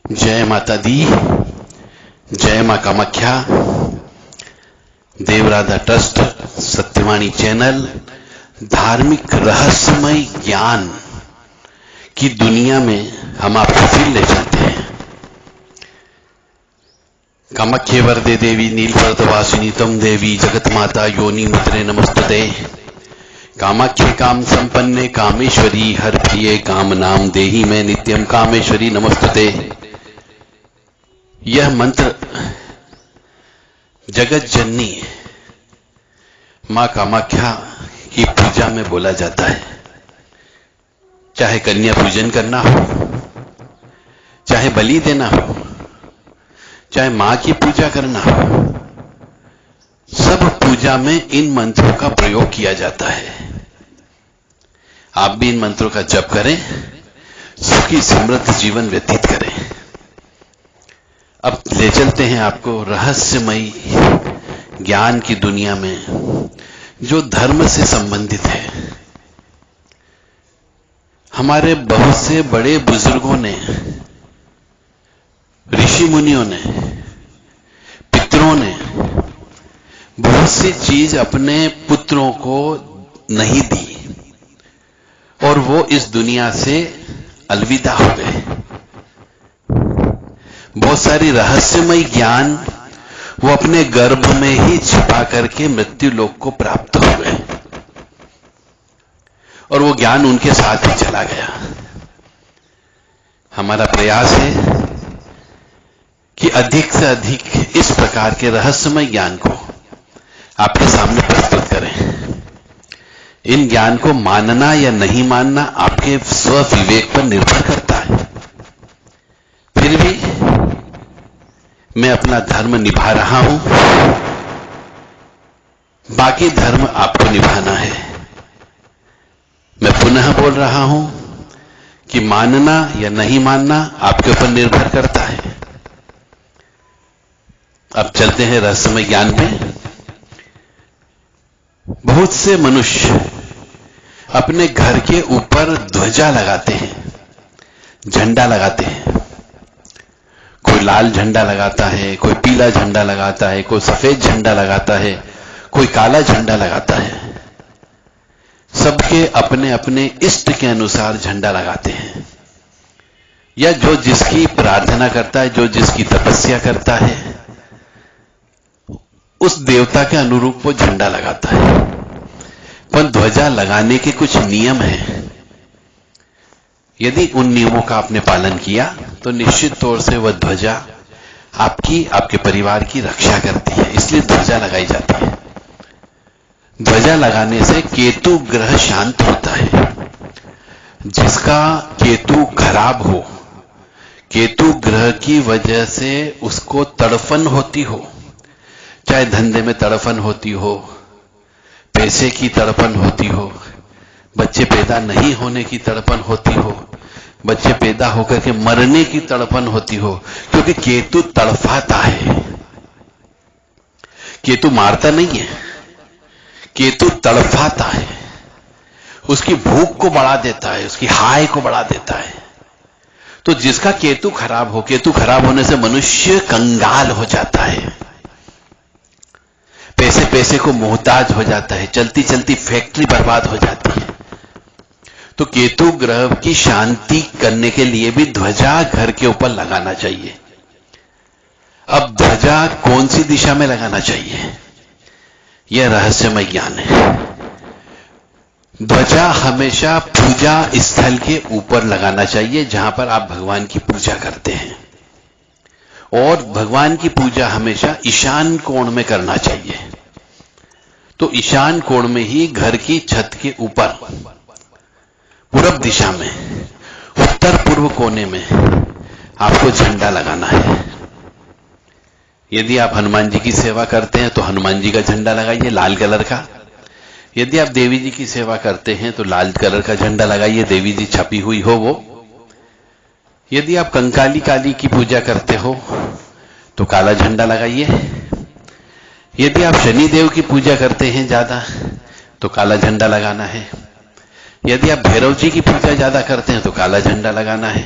जय माता दी, जय मां कामाख्या। देवराधा ट्रस्ट, सत्यवाणी चैनल, धार्मिक रहस्यमय ज्ञान की दुनिया में हम आपको फिर ले जाते हैं। कामाख्ये वरदे देवी नीलपर्वतवासिनी तम देवी जगत माता योनि मुद्रे नमस्तुते। कामाख्ये काम संपन्ने कामेश्वरी हर प्रिये काम नाम देही में नित्यम कामेश्वरी नमस्तुते। यह मंत्र जगत जननी मां कामाख्या की पूजा में बोला जाता है। चाहे कन्या पूजन करना हो, चाहे बलि देना हो, चाहे मां की पूजा करना हो, सब पूजा में इन मंत्रों का प्रयोग किया जाता है। आप भी इन मंत्रों का जप करें, सुखी समृद्ध जीवन व्यतीत करें। अब ले चलते हैं आपको रहस्यमयी ज्ञान की दुनिया में, जो धर्म से संबंधित है। हमारे बहुत से बड़े बुजुर्गों ने, ऋषि मुनियों ने, पितरों ने बहुत सी चीज अपने पुत्रों को नहीं दी और वो इस दुनिया से अलविदा हो गए। बहुत सारी रहस्यमय ज्ञान वो अपने गर्भ में ही छिपा करके मृत्यु लोक को प्राप्त हो गए और वो ज्ञान उनके साथ ही चला गया। हमारा प्रयास है कि अधिक से अधिक इस प्रकार के रहस्यमय ज्ञान को आपके सामने प्रस्तुत करें। इन ज्ञान को मानना या नहीं मानना आपके स्व विवेक पर निर्भर करता है। फिर भी मैं अपना धर्म निभा रहा हूं, बाकी धर्म आपको निभाना है। मैं पुनः बोल रहा हूं कि मानना या नहीं मानना आपके ऊपर निर्भर करता है। अब चलते हैं रहस्यमय ज्ञान पे। बहुत से मनुष्य अपने घर के ऊपर ध्वजा लगाते हैं, झंडा लगाते हैं। कोई लाल झंडा लगाता है, कोई पीला झंडा लगाता है, कोई सफेद झंडा लगाता है, कोई काला झंडा लगाता है। सबके अपने अपने इष्ट के अनुसार झंडा लगाते हैं, या जो जिसकी प्रार्थना करता है, जो जिसकी तपस्या करता है, उस देवता के अनुरूप वो झंडा लगाता है। पर ध्वजा लगाने के कुछ नियम हैं। यदि उन नियमों का आपने पालन किया तो निश्चित तौर से वह ध्वजा आपकी, आपके परिवार की रक्षा करती है। इसलिए ध्वजा लगाई जाती है। ध्वजा लगाने से केतु ग्रह शांत होता है। जिसका केतु खराब हो, केतु ग्रह की वजह से उसको तड़फन होती हो, चाहे धंधे में तड़फन होती हो, पैसे की तड़फन होती हो, बच्चे पैदा नहीं होने की तड़फन होती हो, बच्चे पैदा होकर के मरने की तड़फन होती हो, क्योंकि केतु तड़फाता है। केतु मारता नहीं है, केतु तड़फाता है। उसकी भूख को बढ़ा देता है, उसकी हाय को बढ़ा देता है। तो जिसका केतु खराब हो, केतु खराब होने से मनुष्य कंगाल हो जाता है, पैसे पैसे को मोहताज हो जाता है, चलती चलती फैक्ट्री बर्बाद हो जाती है। तो केतु ग्रह की शांति करने के लिए भी ध्वजा घर के ऊपर लगाना चाहिए। अब ध्वजा कौन सी दिशा में लगाना चाहिए, यह रहस्यमय ज्ञान है। ध्वजा हमेशा पूजा स्थल के ऊपर लगाना चाहिए, जहां पर आप भगवान की पूजा करते हैं। और भगवान की पूजा हमेशा ईशान कोण में करना चाहिए। तो ईशान कोण में ही घर की छत के ऊपर पूरब दिशा में उत्तर पूर्व कोने में आपको झंडा लगाना है। यदि आप हनुमान जी की सेवा करते हैं तो हनुमान जी का झंडा लगाइए, लाल कलर का। यदि आप देवी जी की सेवा करते हैं तो लाल कलर का झंडा लगाइए, देवी जी छपी हुई हो वो। यदि आप कंकाली काली की पूजा करते हो तो काला झंडा लगाइए। यदि आप शनि देव की पूजा करते हैं ज्यादा तो काला झंडा लगाना है। यदि आप भैरव जी की पूजा ज्यादा करते हैं तो काला झंडा लगाना है।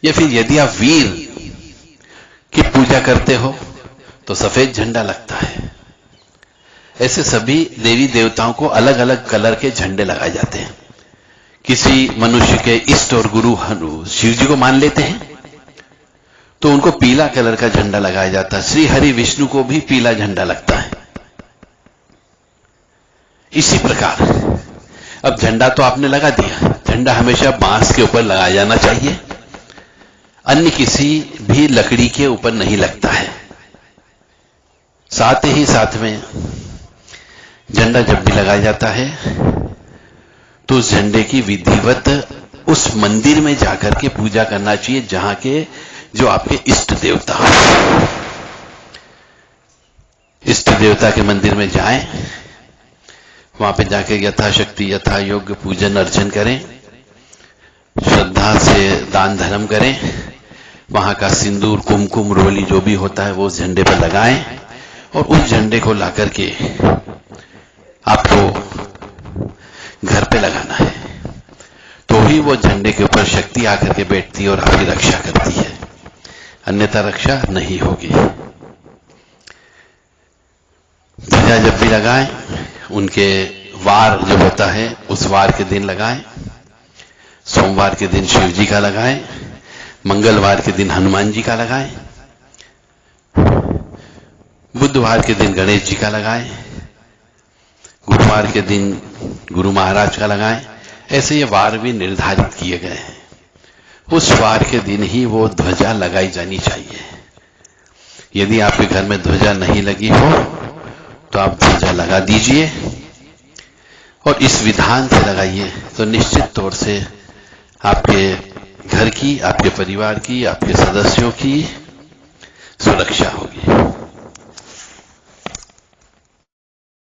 या फिर यदि आप वीर की पूजा करते हो तो सफेद झंडा लगता है। ऐसे सभी देवी देवताओं को अलग अलग कलर के झंडे लगाए जाते हैं। किसी मनुष्य के इष्ट और गुरु शिव जी को मान लेते हैं तो उनको पीला कलर का झंडा लगाया जाता है। श्री हरि विष्णु को भी पीला झंडा लगता है। इसी प्रकार अब झंडा तो आपने लगा दिया, झंडा हमेशा बांस के ऊपर लगाया जाना चाहिए, अन्य किसी भी लकड़ी के ऊपर नहीं लगता है। साथ ही साथ में झंडा जब भी लगाया जाता है तो उस झंडे की विधिवत उस मंदिर में जाकर के पूजा करना चाहिए जहां के जो आपके इष्ट देवता हो। इष्ट देवता के मंदिर में जाएं, वहां पे जाके यथाशक्ति यथा योग्य पूजन अर्चन करें, श्रद्धा से दान धर्म करें, वहां का सिंदूर कुमकुम रोली जो भी होता है वो उस झंडे पर लगाएं और उस झंडे को ला करके आपको घर पे लगाना है, तो ही वो झंडे के ऊपर शक्ति आकर के बैठती है और आपकी रक्षा करती है, अन्यथा रक्षा नहीं होगी। ध्वजा जब भी लगाएं उनके वार जो होता है उस वार के दिन लगाएं। सोमवार के दिन शिव जी का लगाएं, मंगलवार के दिन हनुमान जी का लगाएं, बुधवार के दिन गणेश जी का लगाएं, गुरुवार के दिन गुरु महाराज का लगाएं। ऐसे ये वार भी निर्धारित किए गए हैं। उस वार के दिन ही वो ध्वजा लगाई जानी चाहिए। यदि आपके घर में ध्वजा नहीं लगी हो तो आप ध्वजा लगा दीजिए और इस विधान से लगाइए तो निश्चित तौर से आपके घर की, आपके परिवार की, आपके सदस्यों की सुरक्षा होगी।